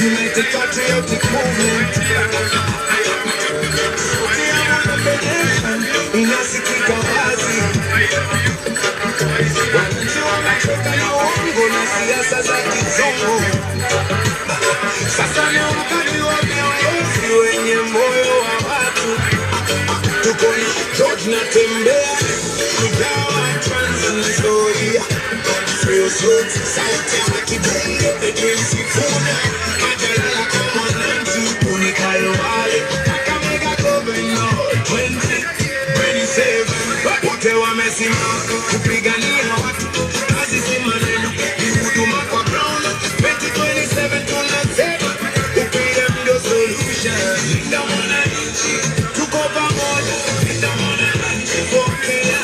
United Patriotic Movement. Inasikika wazi, wananchi wamechoka na uongo na siasa za kizungu. Sasa ni wakati wa viongozi wenye moyo wa watu. Tuko na George Natembeya, Kujawa Trans Nzoia, Godfrey Osotsi, sauti ya Kibonge, Edwin Sifuna, Majalala kwa mwananchi, Unikayo Wale, Kakamega Governor 2027. Wote wamesimama kupigania watu, kazi si maneno, ni huduma kwa ground. 2027 tunasema UPM ndio solution. Linda mwananchi, tuko pamoja. Linda mwananchi, pokea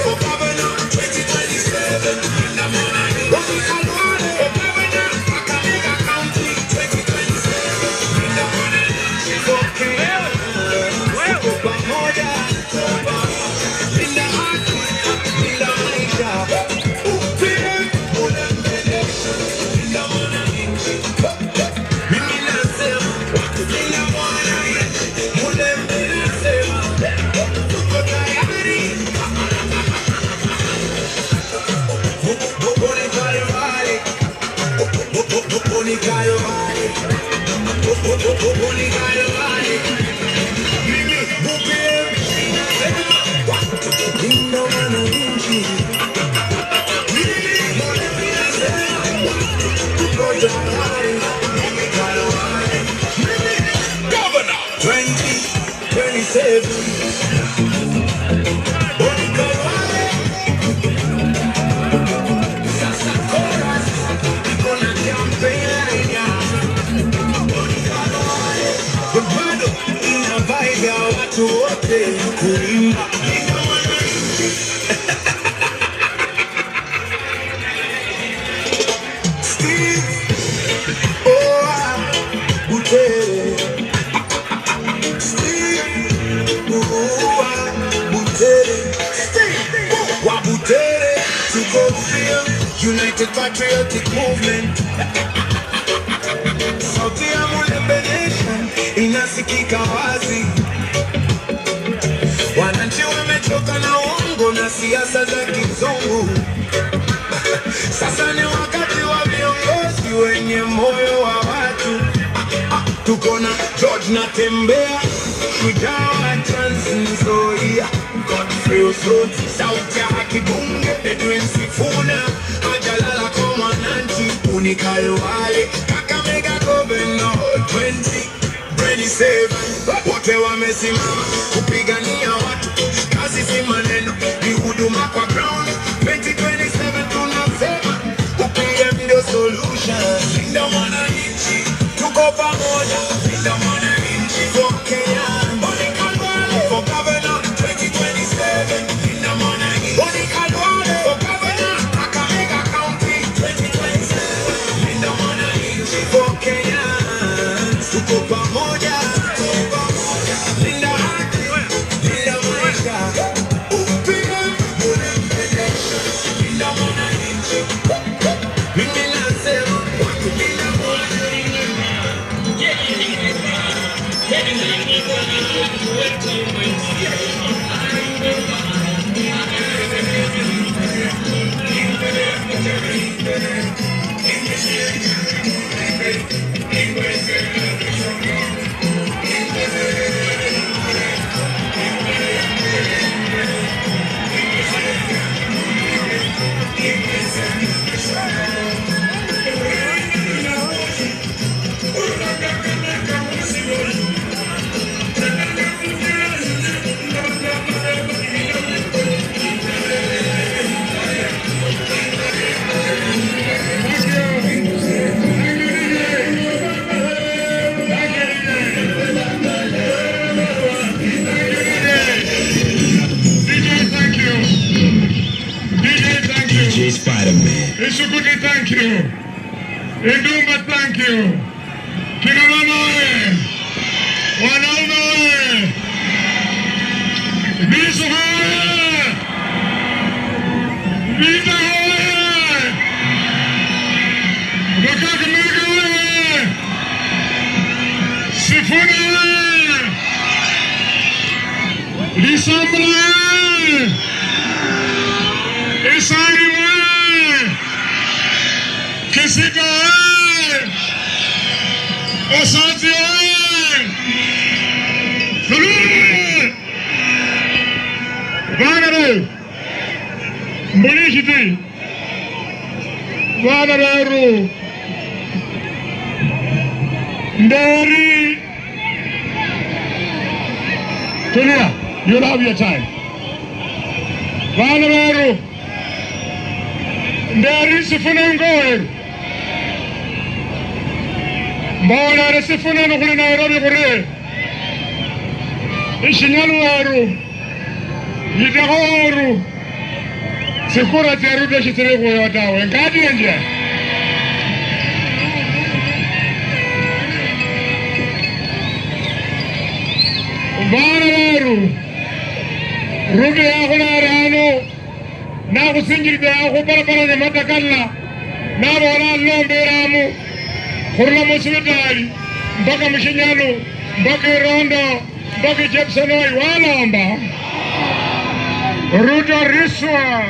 for governor 2027. Linda mwananchi, for governor Kakamega County 2027. Linda mwananchi, pokea tuko pamoja. Linda haki, linda maisha, UPM unambele. Linda mwananchi, mimi nasema linda mwananchi, unambele nasema tuko tayari. Unikayo Wale, Unikayo Wale, Unikayo Wale, mimi UPM linda mwananchi, mimi nasema tuko tayari. Unikayo Wale, mimi governor 2027. Unikayo Wale, sasa chorus, niko na campaign ya Unikayo Wale, bado ina vibe ya watu wote kuimba linda mwananchi. Steve Butere, Steve Butere, Steve Butere, tuko feel United Patriotic Movement. Sauti ya Mulembe Nation inasikika wazi, wananchi wamechoka na uongo na siasa za kizungu. Sasa ni wakati wa viongozi wenye moyo wa watu. Tuko na George Natembeya, Kujawa Trans Nzoia, Godfrey Osotsi, sauti ya Kibonge, Edwin Sifuna, Majalala kwa mwananchi, Unikayo Wale, Kakamega Governor 2027. Wote wamesimama kupigania watu, kazi si maneno, ni huduma kwa ground. 2027 tunasema UPM ndio solution. Linda mwananchi, tuko pamoja. Linda mwananchi, pokea Unikayo Wale for governor 2027. Linda mwananchi, Unikayo Wale for governor Kakamega County 2027. Linda mwananchi, pokea tuko pamoja. Linda haki, linda maisha, UPM unambele. Linda mwananchi, mimi nasema linda mwananchi. DJ Spider-Man. Ishukuti, thank you. Indumba, thank you. Kina mama oye, wanaume oye, Bisu oye, Vita oye, Kakamega oye. Kisari oye! Kisika oye! Osati oye! Salud! Vanare! Mbulishiti! Vanareru! Nderi! Tulia, you'll have your time. Vanareru! Nderi sifuna ngoweru! Mbona sifuna nukuli Nairobi kure! Ishinyalu weru! Yitahoru! Sikura terude shitiriku yotawe, ngadi nje! Vanareru! Rubi yako na rano! Na kusingirite yako para ne matakalla! Na wala lombe ramu! Kurla musibitali! Mbaka Mshinyalu! Mbaka Rondo! Mbaka Jepsonoi! Walamba! Ruto Riswa!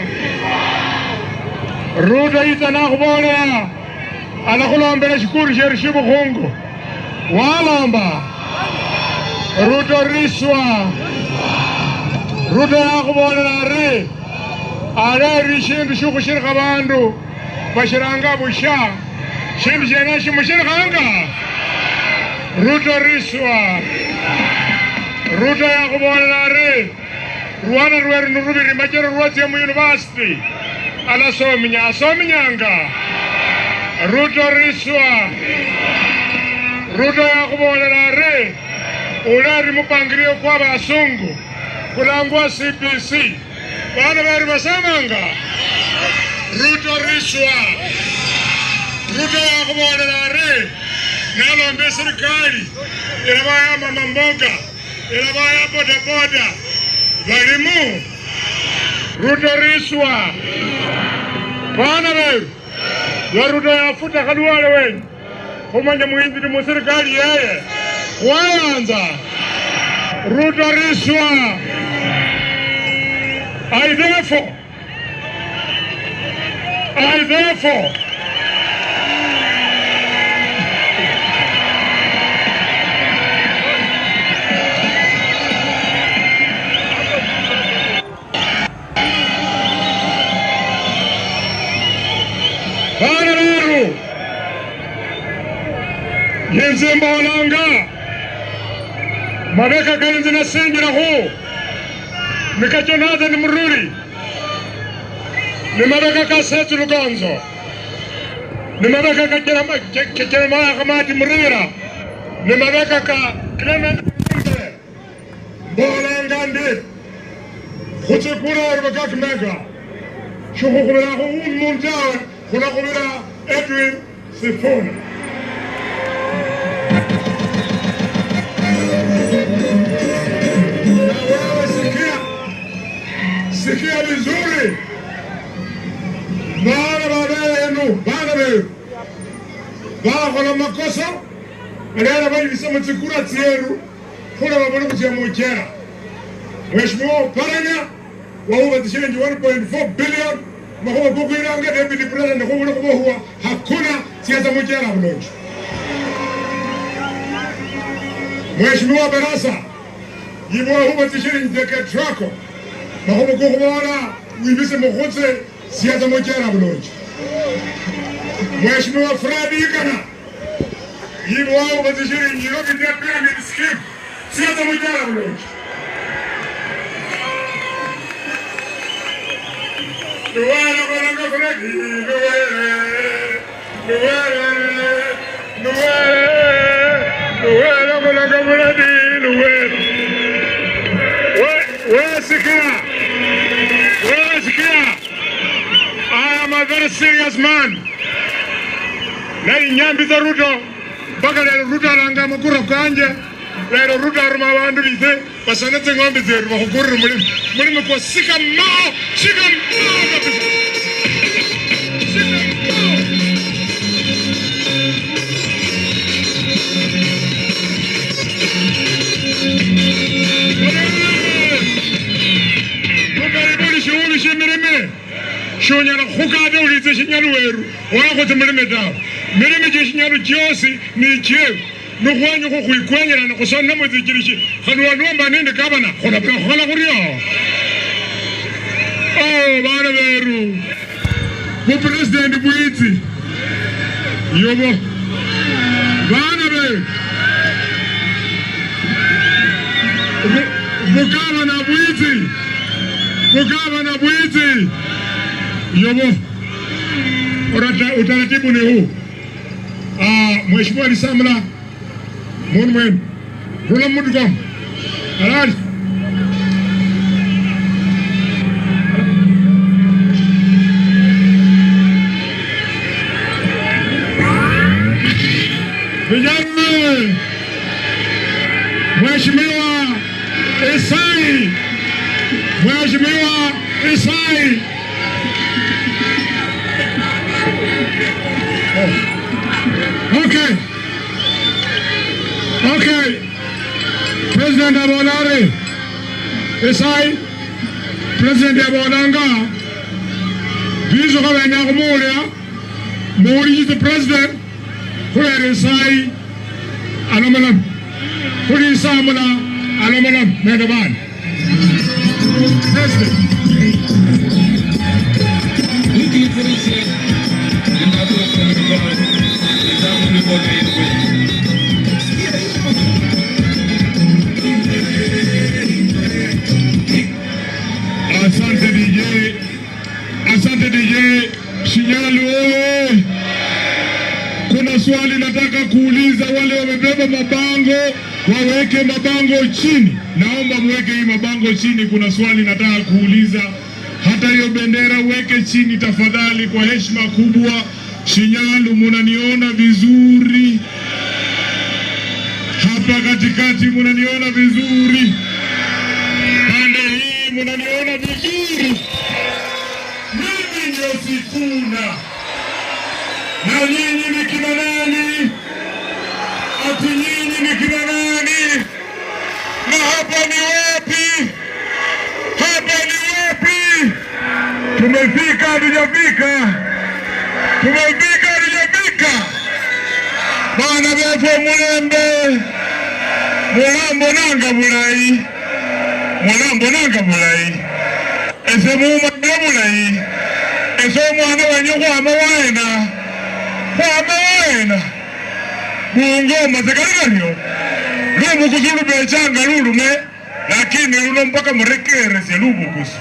Ruto itana kubona! Anakulambele shukuru sherishibu Kongo! Walamba! Ruto Riswa! Ruto yakubona nare! Are rishindu shuku shirika bandu! Bashiranga busha! Shindu jena shimu shirika anga! Ruto Riswa! Ruto yakubona nare! Rwanda rweru nurubiri majero rwose mu university! Asominyanga! Ruto Riswa! Ruto yakubona nare! Ulari mupangirio kwa basungu! Kulangwa CPC! Bana bari basamanga! Ruto Riswa! Ruto yakubona nare! Nalombe serikali! Ilabaya mama mboga! Ilabaya boda! Balimu! Ruto Riswa! Bana bari! Ya Ruto yafuta kaduwale wenyu! Kumanya muhindi ni serikali yeye! Kwanza! Ruto Riswa! I therefore Vanareru! Yenze mbalanga! Mabeka kalinzi na singira huu! Mikachonaza ni mruri! Ni mabeka kasetu lugonzo! Ni mabeka kacheremaya kamati mrira! Ni mabeka ka Clement Mbe! Mbalanga ndi! Kuchikura urubaka kimega! Shuku kumira huu munjawe! Kuna kumira Edwin Sifuna! Sikia vizuri! Bana yenu! Bana weru! Bana kuna makosa! Aliana bali visema chikura tieru! Kuna mabona kutia mujera! Mheshimiwa Paranya! Wahuwa tishilingi 1.4 billion! Mahuwa kukuira anga deputy president huwa huwa hakuna siasa mujera mloji! Mheshimiwa Barasa! Yibwa huwa tishilingi zeke trako! Mahuwa kukuwana wibise mkhutse siasa mujera mloji! Mheshimiwa Fradi Ikana! Yibwa huwa tishilingi yoki dia pyramid scheme! Siasa mujera mloji! Nuwele kolanga Fradi! Nuwele kolanga Fradi! Sikia! I am a very serious man. Nai nyambi za Ruto. Baka lero Ruto alanga mukura kanje. Lero Ruto aruma wandu lise. Pasanete ngombe zeru wakukuru mulimu kwa sika mao. Sika mao kabisa. Sika mao. Ruto ibuli shughuli shimirime. Shinyaluwe Shonyara Hukade ulize Shinyaluweru wako temeleme dawa Meleme je Shinyalu Jiosi ni chievu Nuhuanyu kukuikwenyera na kusana mwezi jirishi Hanuanuamba nende kabana Kola kurio Oh bana beru Bu president buiti Yobo bana beru Bukaba na buiti Yobo utaratibu ni huu Mheshimiwa Lisamla Mwen Rula mudu kwa Alari Vijana Mheshimiwa Isai Mheshimiwa Isai Okay President Abonare Isai President Abonanga Bizo kwa nyakumulea Mwuri the president Kule Isai Anomalam Kule Isamula Anomalam Megaban President Asante DJ Shinyalu. Kuna swali nataka kuuliza wale wamebeba mabango waweke mabango chini. Naomba mweke hii mabango chini. Kuna swali nataka kuuliza. Hata hiyo bendera weke chini tafadhali kwa heshima kubwa. Shinyalu munaniona vizuri? Hapa katikati munaniona vizuri? Pande hii munaniona vizuri? Mimi ndio Sifuna. Na nyinyi ni kina nani? Ati nyinyi ni kina nani? Na hapa ni wapi? Hapa ni wapi? Tumefika hatujafika? Tumefika hatujafika? Bana befo mulembe. Mulambo nanga bulai. Mulambo nanga bulai. Ese muuma bulai. Ese mwana wenye kwa mawaena Mungoma sekarikario Lumu kusulu bechanga lulume Lakini luno mpaka mrekere se lumu kusu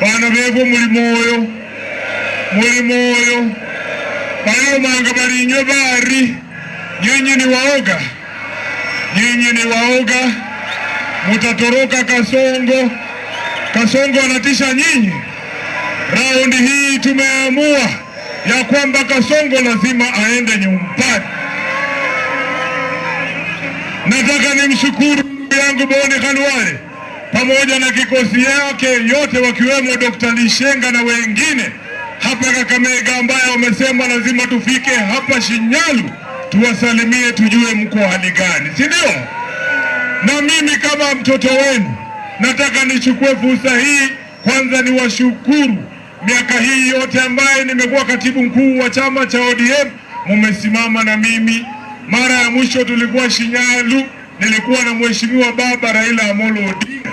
Bana bebo muli moyo Bayo manga balinyo bari Nyinyi ni waoga Mutatoroka Kasongo anatisha nyinyi Raundi hii tumeamua ya kwamba Kasongo lazima aende nyumbani. Nataka nimshukuru ndugu yangu Boni Khalwale pamoja na kikosi yake yote wakiwemo Dr. Lishenga na wengine hapa Kakamega ambaye wamesema lazima tufike hapa Shinyalu tuwasalimie tujue mko hali gani, si ndio? Na mimi kama mtoto wenu nataka nichukue fursa hii kwanza niwashukuru miaka hii yote ambaye nimekuwa katibu mkuu wa chama cha ODM, mumesimama na mimi. Mara ya mwisho tulikuwa Shinyalu, nilikuwa na mheshimiwa baba Raila Amolo Odinga,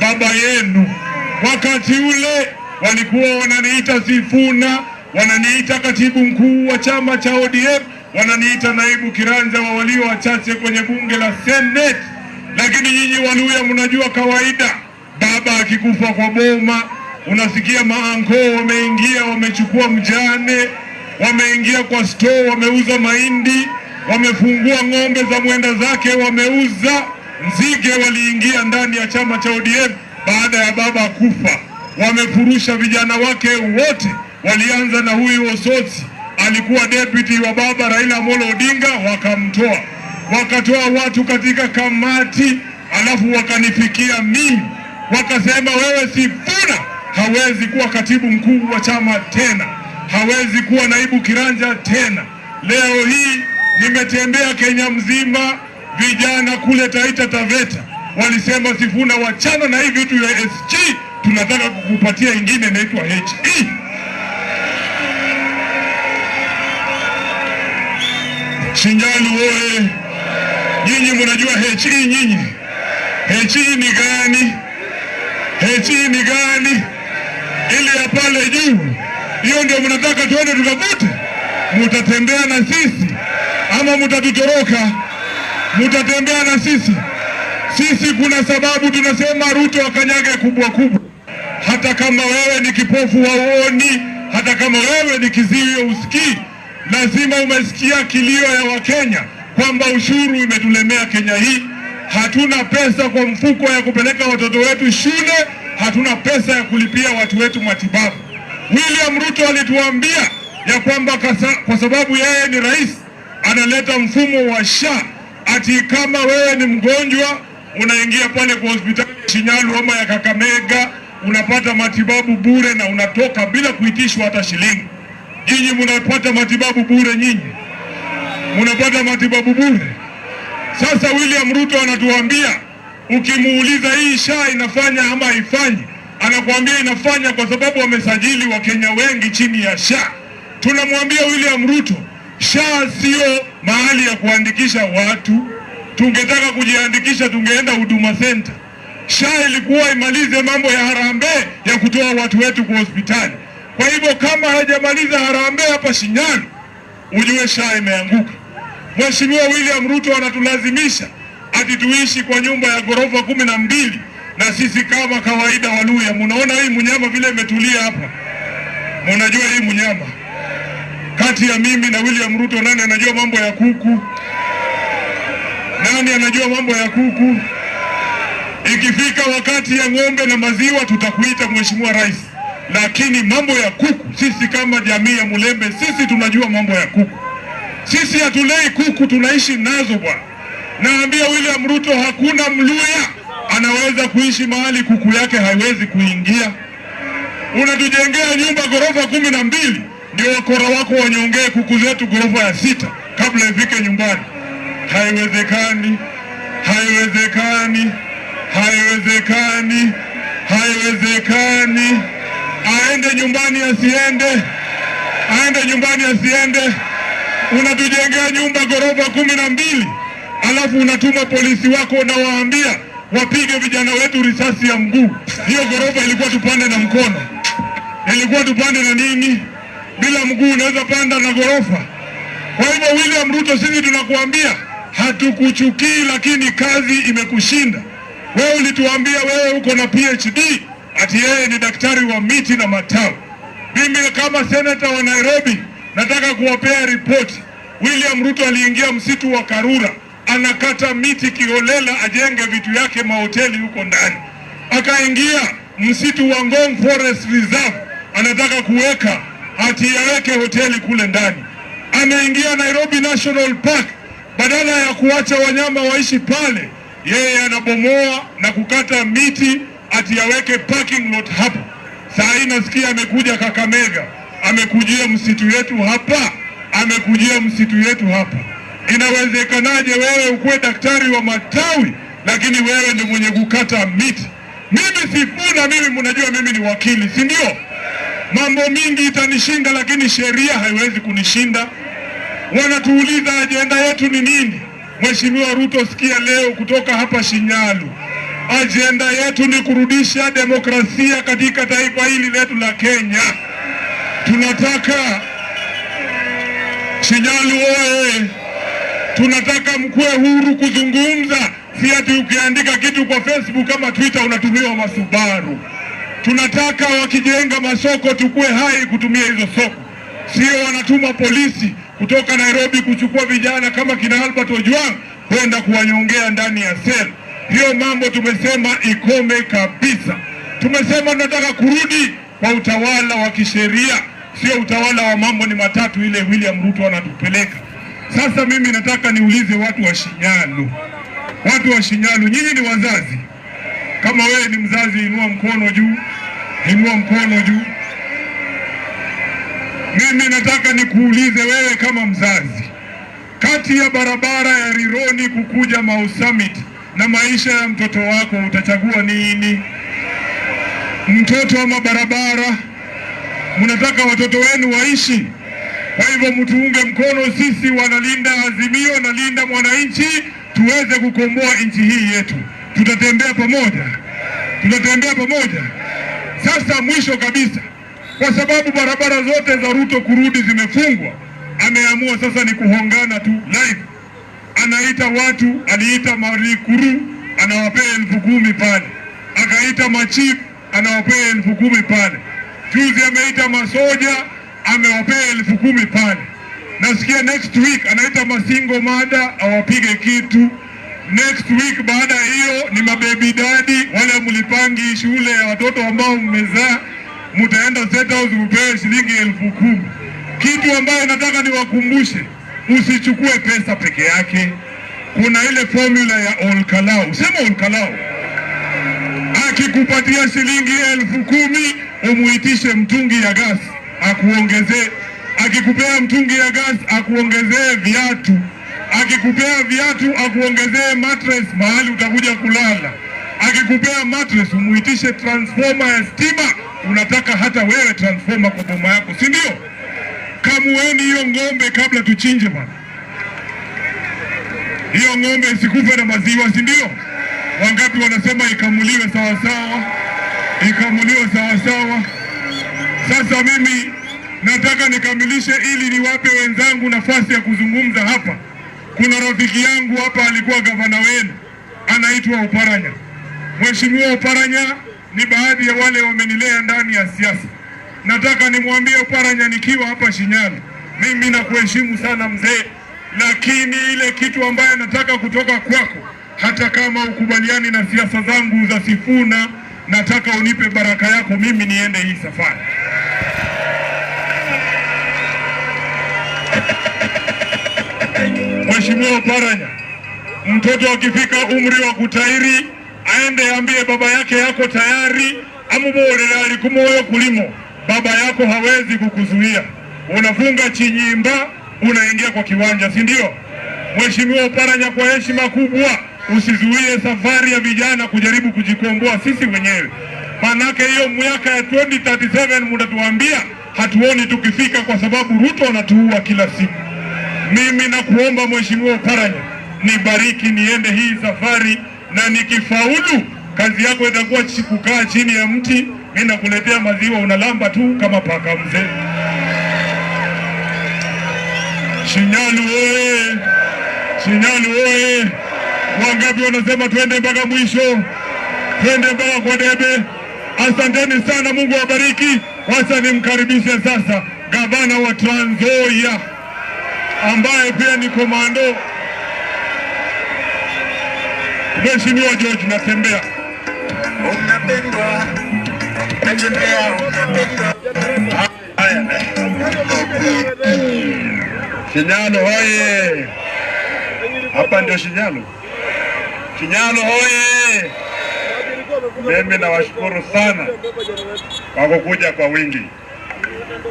baba yenu. Wakati ule walikuwa wananiita Sifuna, wananiita katibu mkuu wa chama cha ODM, wananiita naibu kiranja wa walio wachache kwenye bunge la Senate. Lakini nyinyi Waluya mnajua kawaida, baba akikufa kwa boma unasikia maanko wameingia, wamechukua mjane, wameingia kwa store, wameuza mahindi, wamefungua ng'ombe za mwenda zake, wameuza nzige, waliingia ndani ya chama cha ODM baada ya baba kufa. Wamefurusha vijana wake wote, walianza na huyu Osotsi, alikuwa deputy wa baba Raila Amolo Odinga, wakamtoa. Wakatoa watu katika kamati, alafu wakanifikia mimi. Wakasema wewe Sifuna hawezi kuwa katibu mkuu wa chama tena, hawezi kuwa naibu kiranja tena. Leo hii nimetembea Kenya mzima, vijana kule Taita Taveta walisema Sifuna wachana na hivi vitu ya SG, tunataka kukupatia ingine inaitwa HE. Shinyalu oye! Nyinyi mnajua HE nyinyi? HE ni gani? HE ni gani? Ile ya pale juu. Hiyo ndio mnataka tuende tukavute? Mutatembea na sisi ama mutatutoroka? Mutatembea na sisi. Sisi kuna sababu tunasema Ruto akanyage kubwa kubwa. Hata kama wewe ni kipofu waoni, hata kama wewe ni kiziwi usikii, lazima umesikia kilio ya Wakenya kwamba ushuru imetulemea Kenya hii. Hatuna pesa kwa mfuko ya kupeleka watoto wetu shule, hatuna pesa ya kulipia watu wetu matibabu. William Ruto alituambia ya kwamba kwa sababu yeye ni rais, analeta mfumo wa SHA, ati kama wewe ni mgonjwa unaingia pale kwa hospitali ya Shinyalu ama ya Kakamega, unapata matibabu bure na unatoka bila kuitishwa hata shilingi. Nyinyi mnapata matibabu bure, nyinyi mnapata matibabu bure. Sasa William Ruto anatuambia, ukimuuliza hii SHA inafanya ama haifanyi, anakuambia inafanya kwa sababu wamesajili Wakenya wengi chini ya SHA. Tunamwambia William Ruto, SHA sio mahali ya kuandikisha watu. Tungetaka kujiandikisha tungeenda Huduma Center. SHA ilikuwa imalize mambo ya harambee ya kutoa watu wetu kwa hospitali. Kwa hivyo kama hajamaliza harambee hapa Shinyalu, ujue SHA imeanguka. Mheshimiwa William Ruto anatulazimisha ati tuishi kwa nyumba ya ghorofa 12 na sisi kama kawaida Waluya. Munaona hii mnyama vile imetulia hapa. Mnajua hii mnyama. Kati ya mimi na William Ruto nani anajua mambo ya kuku? Nani anajua mambo ya kuku? Ikifika wakati ya ng'ombe na maziwa tutakuita Mheshimiwa Rais. Lakini mambo ya kuku, sisi kama jamii ya Mulembe, sisi tunajua mambo ya kuku. Sisi hatulei kuku, tunaishi nazo bwana. Naambia William Ruto, hakuna Mluya anaweza kuishi mahali kuku yake haiwezi kuingia. Unatujengea nyumba ghorofa 12, ndio wakora wako wanyongee kuku zetu ghorofa ya 6 kabla ifike nyumbani. Haiwezekani, haiwezekani, haiwezekani, haiwezekani. Aende nyumbani asiende, aende nyumbani asiende. Unatujengea nyumba ghorofa 12, alafu unatuma polisi wako na waambia wapige vijana wetu risasi ya mguu. Hiyo ghorofa ilikuwa tupande na mkono, ilikuwa tupande na nini? Bila mguu unaweza panda na ghorofa. Kwa hivyo William Ruto, sisi tunakuambia hatukuchukii, lakini kazi imekushinda. Wewe ulituambia wewe uko na PhD, ati yeye ni daktari wa miti na matawi. Mimi kama seneta wa Nairobi nataka kuwapea ripoti. William Ruto aliingia msitu wa Karura, anakata miti kiholela ajenge vitu yake mahoteli huko ndani. Akaingia msitu wa Ngong Forest Reserve, anataka kuweka ati yaweke hoteli kule ndani. Ameingia Nairobi National Park, badala ya kuacha wanyama waishi pale, yeye anabomoa na kukata miti ati yaweke parking lot hapo. Saa hii nasikia amekuja Kakamega, amekujia msitu yetu hapa, amekujia msitu yetu hapa. Inawezekanaje wewe ukuwe daktari wa matawi lakini wewe ndio mwenye kukata miti? Mimi Sifuna, mimi mnajua mimi ni wakili, si ndio? Mambo mingi itanishinda lakini sheria haiwezi kunishinda. Wanatuuliza ajenda yetu ni nini? Mheshimiwa Ruto, sikia leo kutoka hapa Shinyalu. Ajenda yetu ni kurudisha demokrasia katika taifa hili letu la Kenya. Tunataka Shinyalu oye! Tunataka mkuwe huru kuzungumza, si ati ukiandika kitu kwa Facebook kama Twitter unatumiwa masubaru. Tunataka wakijenga masoko tukue hai kutumia hizo soko, sio wanatuma polisi kutoka Nairobi kuchukua vijana kama kina Albert Ojwang kwenda kuwanyongea ndani ya sel. Hiyo mambo tumesema ikome kabisa. Tumesema tunataka kurudi kwa utawala wa kisheria, sio utawala wa mambo ni matatu ile William Ruto anatupeleka. Sasa mimi nataka niulize watu wa Shinyalu. Watu wa Shinyalu, nyinyi ni wazazi. Kama wewe ni mzazi, inua mkono juu. Inua mkono juu. Mimi nataka nikuulize wewe kama mzazi, kati ya barabara ya Rironi kukuja Mau Summit na maisha ya mtoto wako utachagua nini? mtoto wa mabarabara, mnataka watoto wenu waishi. Kwa hivyo mtuunge mkono, sisi wanalinda Azimio na linda mwananchi, tuweze kukomboa nchi hii yetu. Tutatembea pamoja, tutatembea pamoja. Sasa mwisho kabisa, kwa sababu barabara zote za Ruto kurudi zimefungwa, ameamua sasa ni kuhongana tu live. Anaita watu, aliita Marikuru anawapea 10,000 pale, akaita machief anawapea 10,000 pale, juzi ameita masoja amewapea 10,000 pale. Nasikia next week anaita masingo mada awapige kitu. Next week baada ya hiyo ni mababy daddy, wale mlipangi shule ya watoto ambao mmezaa, mtaenda State House mpewe shilingi 10,000. Kitu ambayo nataka niwakumbushe, usichukue pesa peke yake. Kuna ile formula ya Olkalau. Sema Olkalau. Akikupatia shilingi 10,000, umuitishe mtungi ya gas akuongezee. Akikupea mtungi ya gas akuongezee viatu. Akikupea viatu akuongezee mattress mahali utakuja kulala. Akikupea mattress umuitishe transformer ya stima. Unataka hata wewe transformer kwa boma yako, si ndio? Kamueni hiyo ng'ombe kabla tuchinje bwana. Hiyo ng'ombe isikufe na maziwa, si ndio? Wangapi wanasema ikamuliwe sawa sawa? Ikamuliwe sawa sawa. Sasa mimi nataka nikamilishe ili niwape wenzangu nafasi ya kuzungumza hapa. Kuna rafiki yangu hapa alikuwa gavana wenu, anaitwa Oparanya. Mheshimiwa Oparanya ni baadhi ya wale wamenilea ndani ya siasa. Nataka nimwambie Oparanya nikiwa hapa Shinyalu, mimi nakuheshimu sana mzee, lakini ile kitu ambaye nataka kutoka kwako, hata kama ukubaliani na siasa zangu za Sifuna, nataka unipe baraka yako mimi niende hii safari. Mheshimiwa Oparanya, mtoto akifika umri wa kutairi aende ambie baba yake yako tayari, amuborera alikumoyo kulimo. Baba yako hawezi kukuzuia. Unafunga chinyimba, unaingia kwa kiwanja, si ndio? Mheshimiwa Oparanya, kwa heshima kubwa usizuie safari ya vijana kujaribu kujikomboa sisi wenyewe. Manake hiyo miaka ya 2037 mtatuambia hatuoni tukifika, kwa sababu Ruto anatuua kila siku. Mimi nakuomba Mheshimiwa Oparanya, nibariki niende hii safari, na nikifaulu kazi yako itakuwa kukaa chini ya mti, mimi nakuletea maziwa unalamba tu kama paka mzee. Shinyalu oye! Shinyalu oye! Wangapi wanasema twende mpaka mwisho? Twende mpaka kwa debe. Asanteni sana, Mungu awabariki. Wacha nimkaribishe sasa gavana wa Trans Nzoia ambaye pia ni komando, Mheshimiwa George Natembeya. Unapendwa, natembea unapendwa. Shinyalu hoye! Hapa ndio Shinyalu. Shinyalu hoye! Mimi nawashukuru sana kwa kukuja kwa wingi.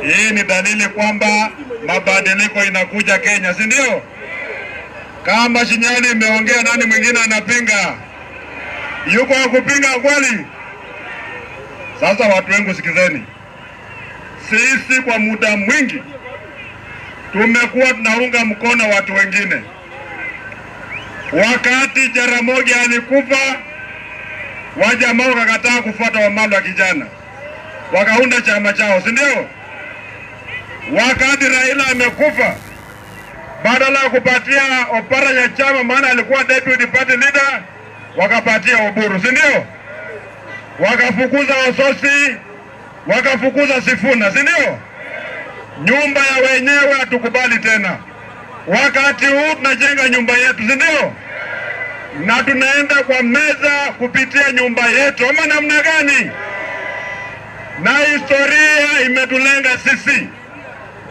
Hii ni dalili kwamba mabadiliko inakuja Kenya, si ndio? Kama Shinyalu imeongea, nani mwingine anapinga? Yuko wa kupinga kweli? Sasa watu wengu sikizeni. Sisi kwa muda mwingi tumekuwa tunaunga mkono watu wengine. Wakati Jaramogi alikufa, wajamaa wakakataa kufuata Wamalwa kijana, wakaunda chama chao, si ndio? Wakati Raila amekufa, badala ya kupatia Oparanya chama, maana alikuwa deputy party leader, wakapatia Oburu, si ndio? Wakafukuza Ososi, wakafukuza Sifuna, si ndio? Nyumba ya wenyewe hatukubali tena. Wakati huu tunajenga nyumba yetu, si ndio? Na tunaenda kwa meza kupitia nyumba yetu, ama namna gani? Na historia imetulenga sisi.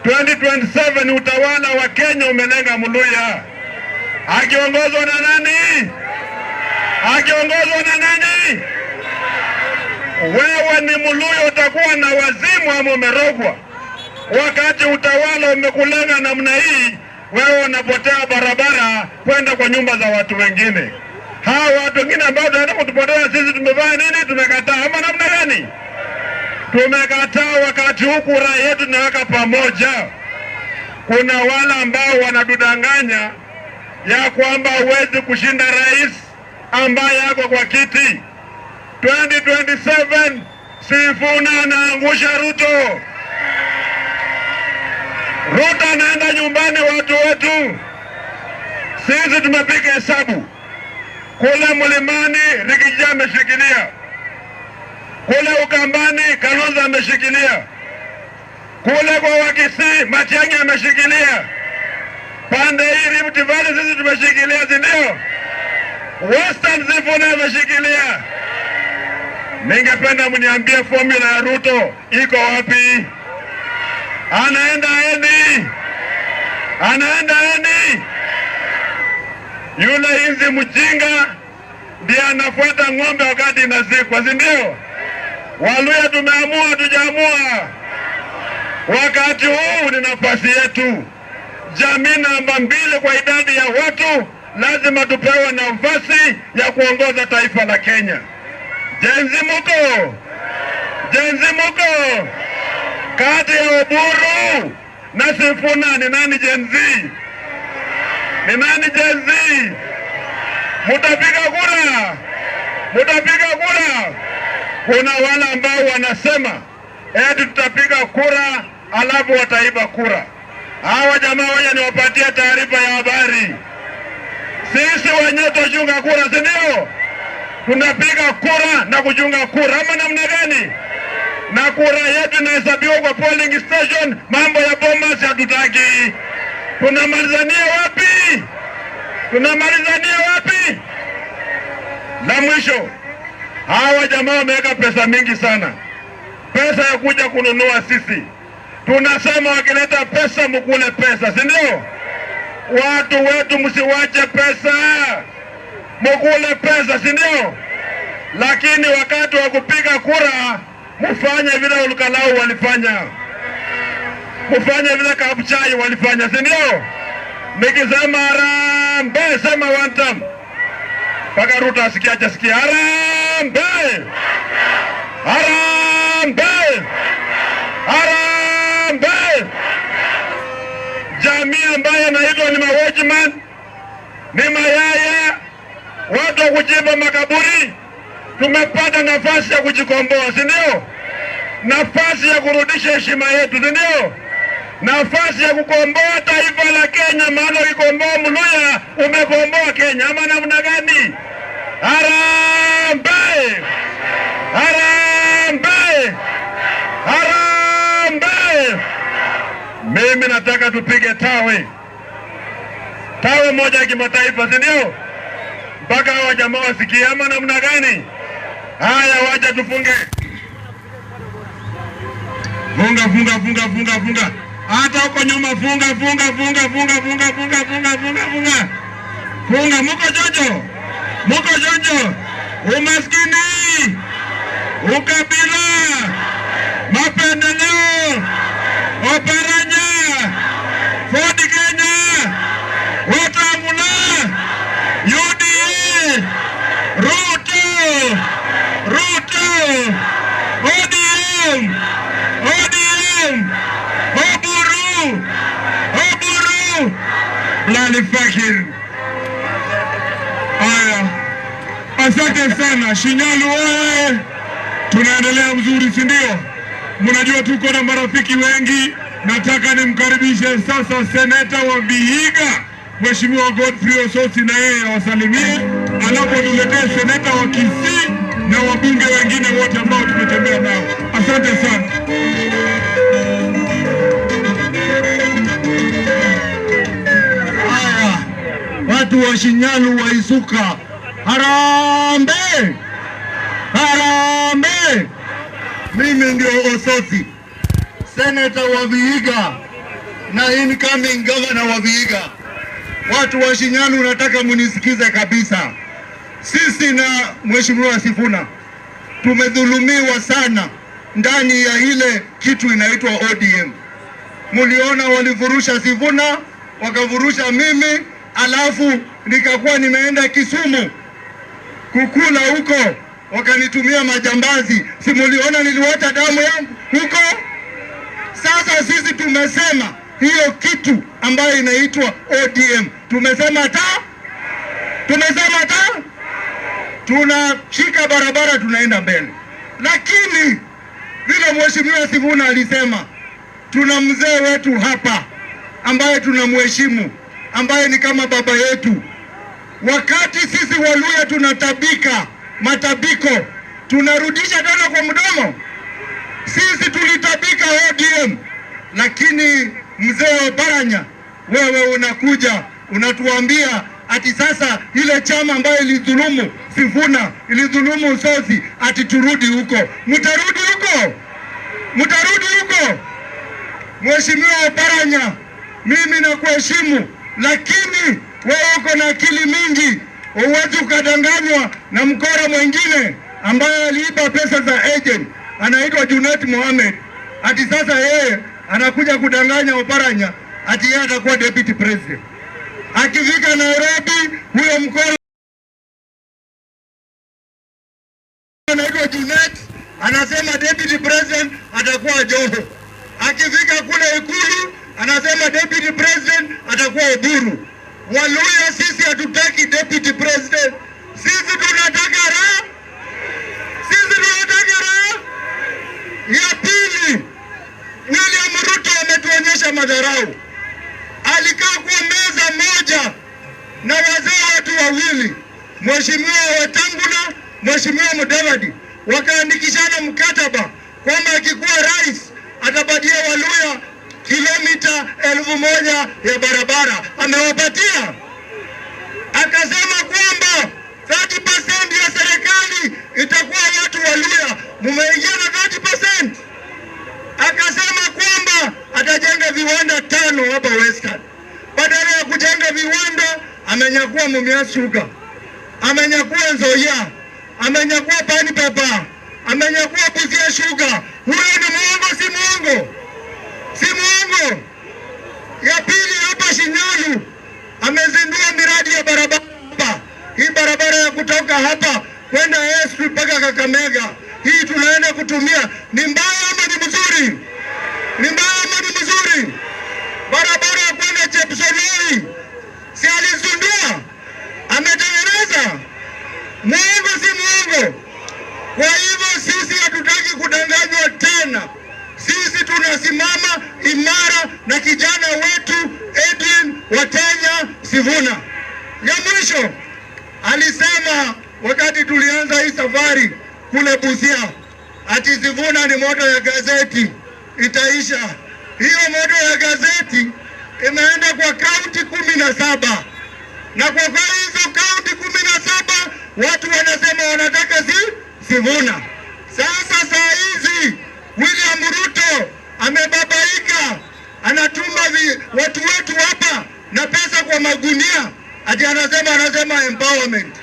2027 utawala wa Kenya umelenga Muluya. Akiongozwa na nani? Akiongozwa na nani? Wewe ni Muluya, utakuwa na wazimu ama umerogwa? Wakati utawala umekulenga namna hii, wewe unapotea barabara kwenda kwa nyumba za watu wengine. Hawa watu wengine ambao tunaenda kutupoteza sisi tumefanya nini? Tumekataa ama namna gani? Tumekataa wakati huu kura yetu tunaweka pamoja. Kuna wale ambao wanatudanganya ya kwamba huwezi kushinda rais ambaye yako kwa kiti. 2027 Sifuna anaangusha Ruto. Ruto anaenda nyumbani watu wetu. Sisi tumepiga hesabu. Kule Mlimani Rigiji ameshikilia. Kule Ukambani Kalonzo ameshikilia. Kule kwa Wakisii Matiang'i ameshikilia. Pande hii Rift Valley sisi tumeshikilia, si ndio? Western Sifuna ameshikilia. Ningependa mniambie formula ya Ruto iko wapi? Anaenda eni? Yule hizi mjinga ndiye anafuata ng'ombe wakati inazikwa, si ndio? Waluya tumeamua, tujaamua. Wakati huu ni nafasi yetu. Jamii namba 2 kwa idadi ya watu, lazima tupewe nafasi ya kuongoza taifa la Kenya. Jenzi muko? Kati ya Oburu na Sifuna ni nani jenzi? Mutapiga kura? Kuna wale ambao wanasema eti tutapiga kura alafu wataiba kura. Hawa jamaa waje niwapatie taarifa ya habari. Sisi wenyewe tuchunga kura, si ndio? Tunapiga kura na kuchunga kura, ama namna gani? Na kura yetu inahesabiwa kwa polling station. Mambo ya Bomas hatutaki. Tunamalizania wapi? La mwisho, hawa jamaa wameweka pesa mingi sana, pesa ya kuja kununua sisi. Tunasema wakileta pesa mkule pesa, si ndio? Watu wetu msiwache pesa, mkule pesa, si ndio? Lakini wakati wa kupiga kura mfanye vile Ulukalau walifanya, mfanye vile Kabuchai walifanya, si ndio? Nikisema harambee, sema one time mpaka Ruto asikia. Harambee! Jamii ambayo naitwa ni mawatchman, ni mayaya, watu wa kuchimba makaburi, tumepata nafasi ya kujikomboa, si ndio? Nafasi ya kurudisha heshima yetu, si ndio? Nafasi ya kukomboa taifa la Kenya, maana ukikomboa Mluya umekomboa Kenya, ama namna gani? Harambee! Mimi nataka tupige tawe moja ya kimataifa, si ndio? Mpaka hawa jamaa wasikie, ama namna gani? Haya, wacha tufunge. Funga. Hata huko nyuma funga. Muko jonjo. Umaskini, ukabila, mapendeleo, Oparanya, Ford Kenya, Wetangula, UDA, Ruto, ODM, Oburu, Lali Fakir. Haya, asante sana. Shinyalu wewe, tunaendelea mzuri, si ndio? Mnajua tuko na marafiki wengi. Nataka nimkaribishe sasa seneta wa Vihiga, Mheshimiwa Godfrey Osotsi, na yeye awasalimie, alafu tuletee seneta wa Kisii na wabunge wengine wote ambao tumetembea nao. Asante sana. Haya, watu wa Shinyalu waisuka. Harambee! Mimi ndio Osotsi, seneta wa Vihiga na incoming governor wa Vihiga. Watu wa Shinyalu nataka munisikize kabisa. Sisi na Mheshimiwa Sifuna tumedhulumiwa sana ndani ya ile kitu inaitwa ODM. Muliona walivurusha Sifuna, wakavurusha mimi, alafu nikakuwa nimeenda Kisumu kukula huko wakanitumia majambazi. Simuliona niliwata damu yangu huko? Sasa sisi tumesema hiyo kitu ambayo inaitwa ODM, tumesema tunashika barabara, tunaenda mbele. Lakini vile Mheshimiwa Sifuna alisema, tuna mzee wetu hapa ambaye tunamheshimu, ambaye ni kama baba yetu. Wakati sisi Waluya tunatabika matabiko, tunarudisha tena kwa mdomo? Sisi tulitabika ODM, lakini mzee Oparanya, wewe unakuja unatuambia ati sasa ile chama ambayo ilidhulumu Sifuna, ilidhulumu Usosi, ati turudi huko. Mtarudi huko? Mheshimiwa Oparanya, mimi nakuheshimu, lakini wewe uko na akili mingi. Huwezi ukadanganywa na mkora mwingine ambaye aliiba pesa za agent, anaitwa Junet Mohamed, ati sasa yeye anakuja kudanganya Oparanya ati yeye atakuwa deputy president. Akifika Nairobi, huyo mkora anaitwa Junet anasema deputy president atakuwa Joho. Akifika kule Ikulu anasema deputy president atakuwa Oburu. Waluya sisi hatutaki deputy president, sisi tunataka raha. Ya pili, William Ruto ametuonyesha madharau. Alikaa kwa meza moja na wazee wetu wawili, Mheshimiwa Wetangula, Mheshimiwa Mudavadi, wakaandikishana mkataba kwamba akikuwa rais atapatia Waluya kilomita 1000 ya barabara. Amewapatia. Akasema kwamba 30% ya serikali itakuwa watu Waluya, mumeingia na 30%. Akasema kwamba atajenga viwanda 5 hapa Western. Badala ya kujenga viwanda, amenyakua Mumias Sugar, amenyakua Nzoia, amenyakua Pani Papa, amenyakua Busia Sugar. Huyo ni muongo, si muongo? Si muongo? Ya pili, hapa Shinyalu amezindua miradi ya barabara hapa. Hii barabara ya kutoka hapa kwenda Yesu mpaka Kakamega, hii tunaenda kutumia. Ni mbaya ama ni mzuri? Ni mbaya ama ni mzuri? Barabara ya kwenda Chepsonoi, si alizindua? Ametengeneza? Muongo, si muongo? Kwa hivyo sisi hatutaki kudanganywa tena. Sisi tunasimama imara na kijana wetu Edwin Watenya Sifuna. Ya mwisho, alisema wakati tulianza hii safari kule Busia, ati Sifuna ni moto ya gazeti itaisha. Hiyo moto ya gazeti imeenda kwa kaunti 17, na kwa hizo kaunti 17 watu wanasema wanataka Sifuna. Sasa saa hizi William Ruto amebabaika, anatuma watu wetu hapa na pesa kwa magunia, ati anasema empowerment.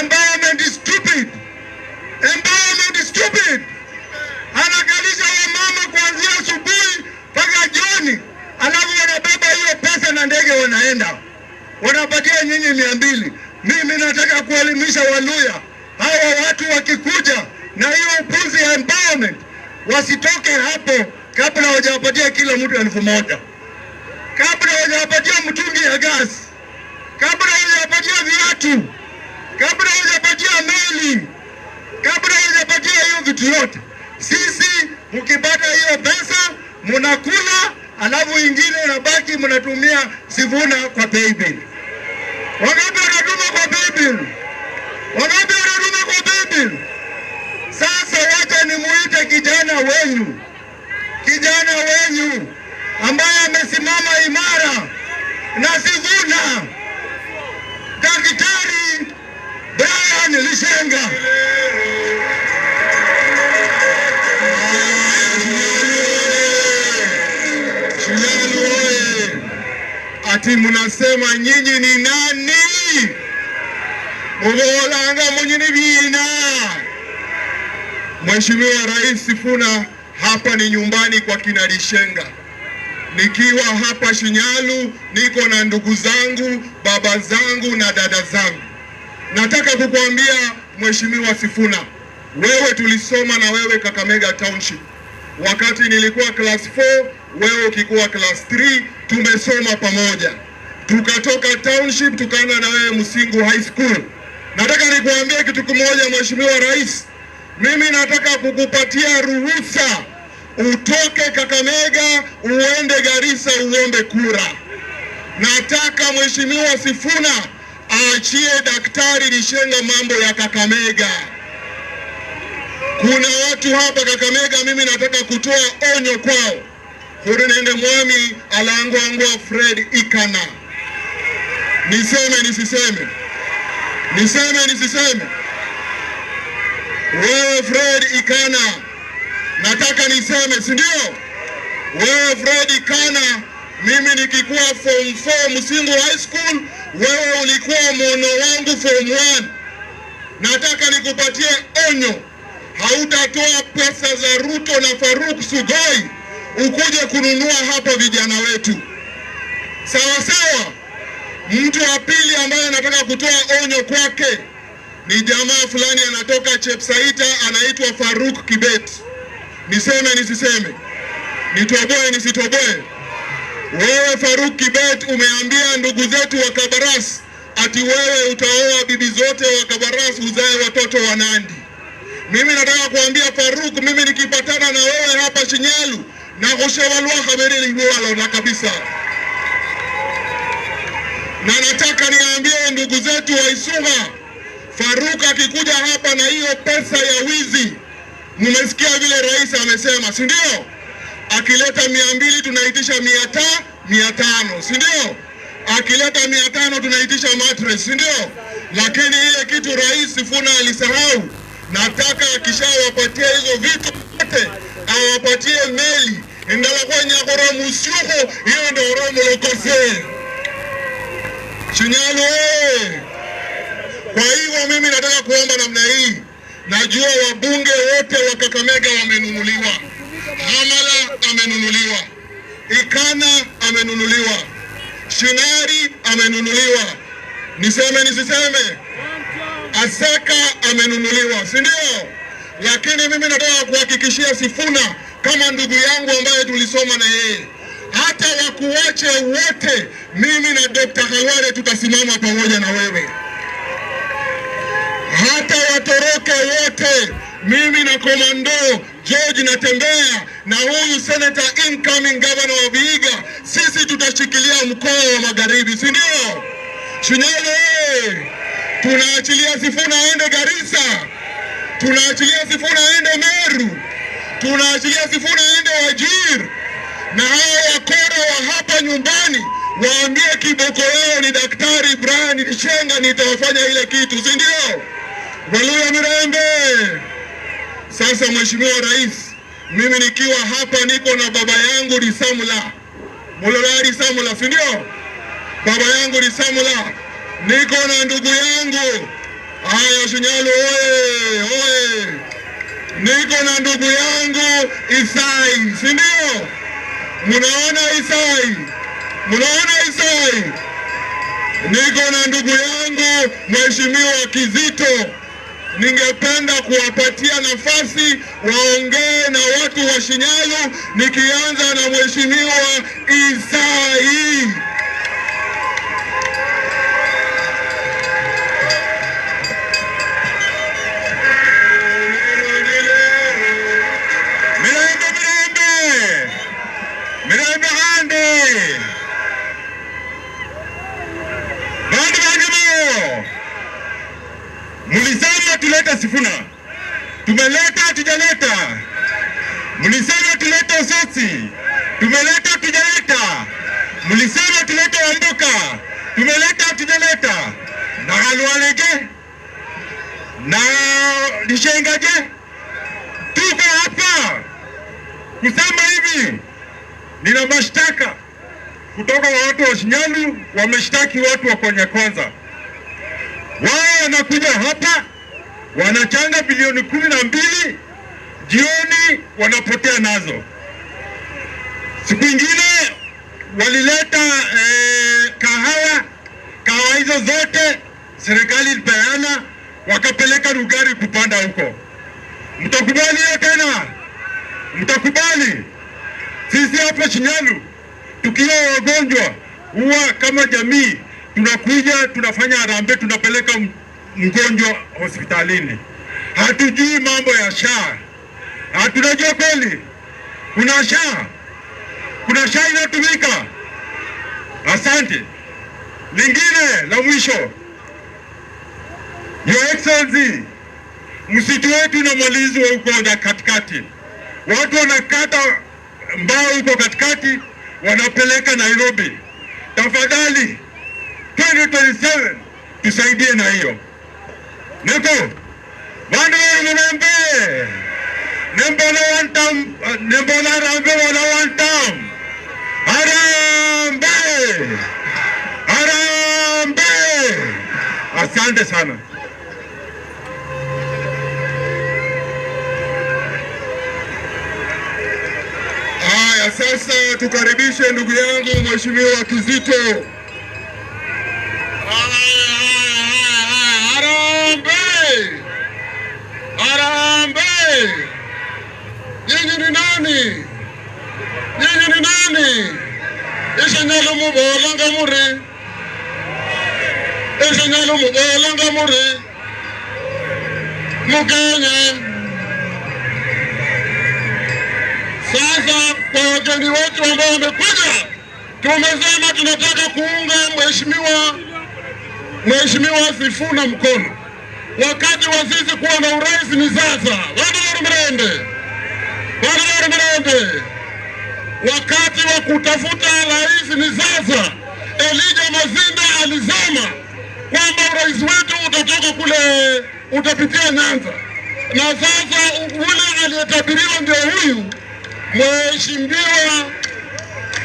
Empowerment is stupid. Empowerment is stupid. Anakalisha wamama kuanzia asubuhi mpaka jioni, alafu wanabeba hiyo pesa na ndege wanaenda. Wanapatia nyinyi 200. Mimi nataka kuelimisha Waluya, hawa watu wakikuja na hiyo upuzi ya empowerment, wasitoke hapo kabla hawajapatia kila mtu 1000, kabla hawajapatia mtungi ya gasi, kabla hawajapatia viatu, kabla hawajapatia meli, kabla hawajapatia hiyo vitu yote. Sisi mkipata hiyo pesa mnakula, alafu ingine inabaki mnatumia Sifuna kwa paybill. Wangapi wanatuma kwa paybill? Wangapi wanatuma kwa paybill? Sasa wacha nimuite kijana wenyu ambaye amesimama imara na Sifuna, Daktari Brian Lishenga. Ati mnasema nyinyi ni nani? Mubolanga mwenyini bina. Mheshimiwa Rais Sifuna, hapa ni nyumbani kwa kina Lishenga. Nikiwa hapa Shinyalu, niko na ndugu zangu, baba zangu na dada zangu. Nataka kukuambia Mheshimiwa Sifuna, wewe tulisoma na wewe Kakamega Township. Wakati nilikuwa class 4, wewe ukikuwa class 3, tumesoma pamoja. Tukatoka township tukaenda na wewe Musingu High School. Nataka nikuambie kitu kimoja Mheshimiwa Rais. Mimi nataka kukupatia ruhusa utoke Kakamega uende Garissa uombe kura. Nataka Mheshimiwa Sifuna aachie Daktari Lishenga mambo ya Kakamega. Kuna watu hapa Kakamega, mimi nataka kutoa onyo kwao. Hurinende mwami alangwangwa Fred Ikana. Niseme nisiseme? Niseme nisiseme? Wewe Fred Ikana, nataka niseme, si ndio? Wewe Fred Ikana, mimi nikikuwa form 4 Musingu High School, wewe ulikuwa mono wangu form 1. Nataka nikupatie onyo. Hautatoa pesa za Ruto na Faruk Sugoi ukuje kununua hapa vijana wetu. Sawa sawa? Mtu wa pili ambaye nataka kutoa onyo kwake ni jamaa fulani anatoka Chepsaita, anaitwa Faruk Kibet. Niseme nisiseme? Nitoboe nisitoboe? Wewe Faruk Kibet umeambia ndugu zetu wa Kabaras ati wewe utaoa bibi zote wa Kabaras uzae watoto wa Nandi. Mimi nataka kuambia Faruk, mimi nikipatana na wewe hapa Shinyalu na kushevalua habari liwalo na kabisa. Na nataka niambie ndugu zetu wa Isuga, Faruk akikuja hapa na hiyo pesa ya wizi, mmesikia vile rais amesema, si ndio? Akileta 200 tunaitisha 500, si ndio? Akileta 500 tunaitisha mattress, si ndio? Lakini ile kitu rais Sifuna alisahau. Nataka akishawapatia hizo vitu zote awapatie meli ndala kwa nyakoro musyuko, hiyo ndio romo lokose Shinyalu. Kwa hivyo mimi nataka kuomba namna hii. Najua wabunge wote wa Kakamega wamenunuliwa. Hamala amenunuliwa, Ikana amenunuliwa, Shinari amenunuliwa. Niseme nisiseme? Aseka amenunuliwa, si ndio? Lakini mimi nataka kuhakikishia Sifuna kama ndugu yangu ambaye tulisoma na yeye, hata wakuache wote, mimi na Dr. Khalwale tutasimama pamoja na wewe. Hata watoroke wote, mimi na Komando George Natembea na huyu Senator incoming Governor wa Vihiga, sisi tutashikilia mkoa wa Magharibi, si ndio? Shinyalu, tunaachilia Sifuna aende Garissa, tunaachilia Sifuna aende Meru, tunaachilia Sifuna aende Wajir, na hao wakora wa hapa nyumbani waambie kiboko yao ni Daktari Brian Lishenga, nitawafanya ile kitu, si ndio? Waluya Mirembe. Sasa Mheshimiwa Rais, mimi nikiwa hapa niko na baba yangu Risamula, Mulola Risamula, si ndio? Baba yangu Risamula, niko na ndugu yangu haya Shinyalu oye oye, niko na ndugu yangu Isai, si ndio? Munaona Isai, munaona Isai. Niko na ndugu yangu Mheshimiwa Kizito. Ningependa kuwapatia nafasi waongee na watu wa Shinyalu, nikianza na Mheshimiwa Isai. Mirembe hande. Mulisema tuleta Sifuna, tumeleta tujaleta. Mulisema tuleta Osotsi, tumeleta tujaleta. Mulisema tuleta Wambuka, tumeleta tujaleta. Na Khalwale na Lishenga tuko hapa kusema hivi. Nina mashtaka kutoka kwa watu wa Shinyalu, wameshtaki watu wa Kenya Kwanza. Wao wanakuja hapa wanachanga bilioni 12, jioni wanapotea nazo. Siku ingine walileta kahawa hizo zote serikali ilipeana, wakapeleka Lugari kupanda huko. Mtakubali hiyo tena? Mtakubali? Sisi hapa Shinyalu tukiwa wagonjwa huwa kama jamii tunakuja tunafanya harambee, tunapeleka mgonjwa hospitalini. Hatujui mambo ya SHA. Hatunajua kweli kuna SHA. Kuna SHA inatumika. Asante. Lingine la mwisho, Your Excellency, msitu wetu unamalizwa huko na katikati. Watu wanakata mbao huko katikati wanapeleka Nairobi. Tafadhali 2027 tusaidie na hiyo. Neko bandu mlembe nembona one time nembona rambe wala one time. Harambe! Harambe! Asante sana. Haya, sasa tukaribishe ndugu yangu Mheshimiwa Kizito. Harambe! Harambe! Nyinyi ni nani? Nyinyi ni nani? Ishinyalo mubolanga muri. Ishinyalo mubolanga muri. Mukenya. Sasa kwa wageni wetu ambao wamekuja, tumesema tunataka kuunga Mheshimiwa Sifuna mkono. Wakati wa sisi kuwa na urais ni sasa. Mrende. Wakati wa kutafuta rais ni sasa. Elijah Masinda alisema kwamba urais wetu utatoka kule, utapitia Nyanza. Na sasa ule aliyetabiriwa ndio huyu Mheshimiwa.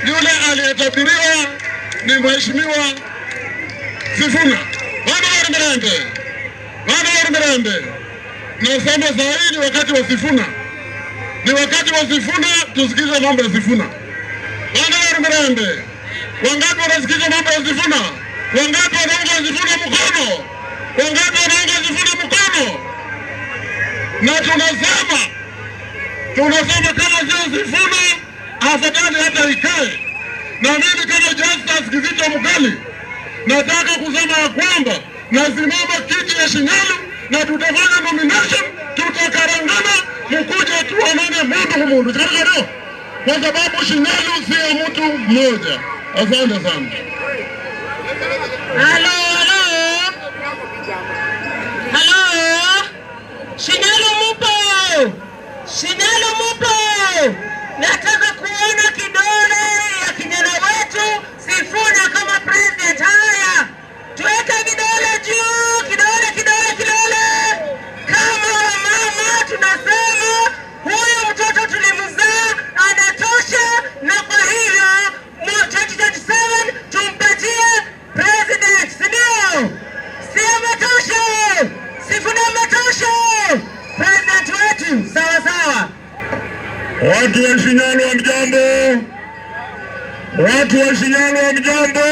Yule aliyetabiriwa ni Mheshimiwa Sifuna. Mrende. Nasema saa hii ni wakati wa Sifuna. Ni wakati wa Sifuna, tusikize mambo ya Sifuna. Mrende. Wangapi wanasikiza mambo ya Sifuna? Wangapi wanaunga Sifuna mkono? Wangapi wanaunga Sifuna mkono? Na tunasema kama sio Sifuna, afadhali hata ikae. Na mimi kama Justus Kizito Mukali nataka kusema ya kwamba nasimama kiti ya Shinyalu na tutafanya nomination, tutakarangana, mkuje tuonane mundu. Kwa sababu Shinyalu si ya mtu mmoja. Asante sana. Halo. Shinyalu mupo. Nataka kuona kidole ya kijana wetu Sifuna kama president. Haya, tuweke vidole juu, kidole. Kama mama tunasema huyu mtoto tulimzaa anatosha, na kwa hivyo 2027 tumpatie president, sindio? Si ametosha? Sifuna ametosha president wetu, sawa. Watu wa Shinyalu wa mjambo.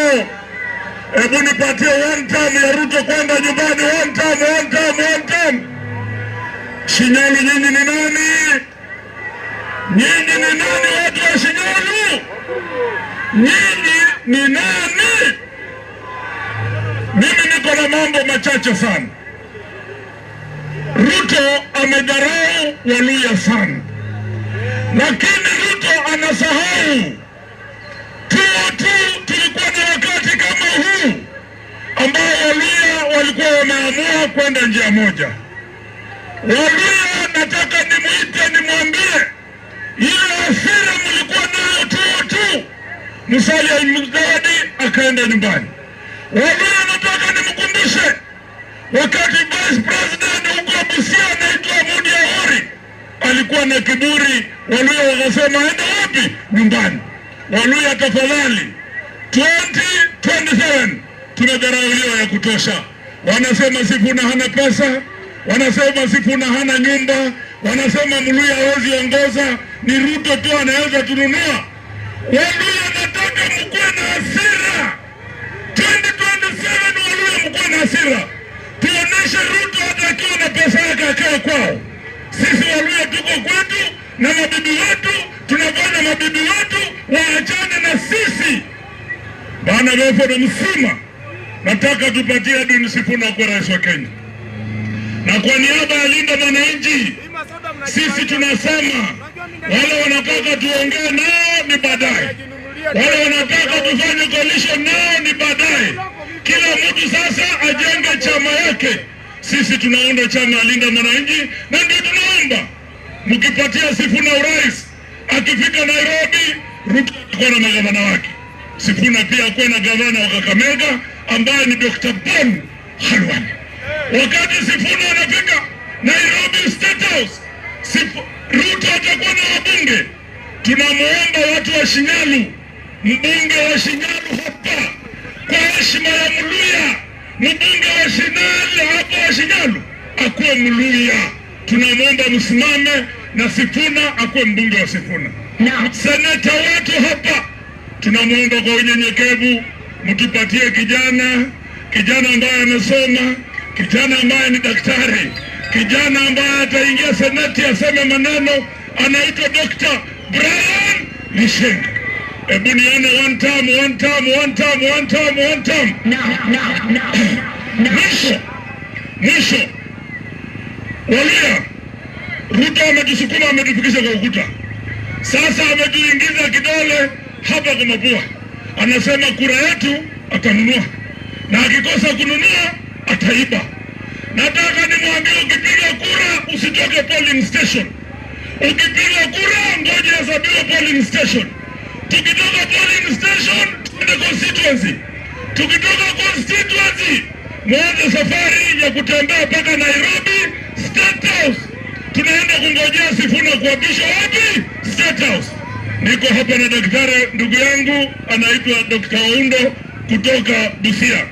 Hebu nipatie one time ya Ruto kwenda nyumbani. One time. Shinyalu nyinyi ni nani? Watu wa Shinyalu? Nyinyi ni nani? Mimi niko na mambo machache sana. Ruto amedharau Waluya sana. Lakini Ruto anasahau tulikuwa na wakati kama huu ambao Waluya walikuwa wameamua kwenda njia moja. Waluya nataka nimwambie ile hasira mlikuwa nayo tu Musalia Mudavadi akaenda nyumbani. Waluya nataka nimkumbushe wakati Vice President huko Busia anaitwa Mudi Awori alikuwa na kiburi, Waluya wakasema enda wapi? Nyumbani. Waluya tafadhali, 2027 tumedharauliwa ya kutosha. Wanasema Sifuna hana pesa, wanasema Sifuna hana nyumba, wanasema Mluya hawezi ongoza, ni Ruto tu anaweza tununua. Waluya nataka mkuwe na hasira. 2027 Waluya mkuwe na hasira. Tuoneshe Ruto hata wanataka akae kwao. Sisi Waluhya tuko kwetu na mabibi wetu, tunafanya mabibi wetu waachane na sisi. Bana wepo na msima, nataka tupatie Edwin Sifuna kwa rais wa Kenya. Na kwa niaba ya Linda Mwananchi, sisi tunasema wale wanataka tuongee nao ni baadaye, wale wanataka tufanye coalition nao ni baadaye. Kila mtu sasa ajenge chama yake. Sisi tunaunda chama ya Linda Mwananchi, na ndio tunaomba mkipatia Sifuna urais, akifika Nairobi, Ruto kwa na magavana wake. Sifuna pia kwa na gavana wa Kakamega ambaye ni Dr. Ben Khalwani. Wakati Sifuna anafika Nairobi State House, Ruto atakuwa na wabunge. Tunamuomba watu wa Shinyalu, mbunge wa Shinyalu hapa kwa heshima ya Mluhya, mbunge wa Shinyalu hapa wa Shinyalu akuwe Mluhya. Tunamuomba msimame na Sifuna akuwe mbunge wa Sifuna. Seneta wetu hapa tunamuomba kwa unyenyekevu mtupatie kijana ambaye amesoma, kijana ambaye ni daktari, kijana ambaye ataingia seneti aseme maneno, anaitwa Dr. Brian Lishenga. Hebu nione one term. Mwisho. Waluhya, Ruto ametusukuma, ametufikisha kwa ukuta. Sasa ametuingiza kidole hapa kwa mapua. Anasema kura yetu atanunua, na akikosa kununua ataiba. Nataka nimwambie, ukipiga kura usitoke polling station. Ukipiga kura ngoja hesabiwe polling station. Tukitoka polling station tuende constituency. Tukitoka constituency mwanze safari ya kutembea mpaka Nairobi State House. Tunaenda kungojea Sifuna kuapishwa wapi? State House. Niko hapa na daktari ndugu yangu anaitwa Dr. Oundo kutoka Busia.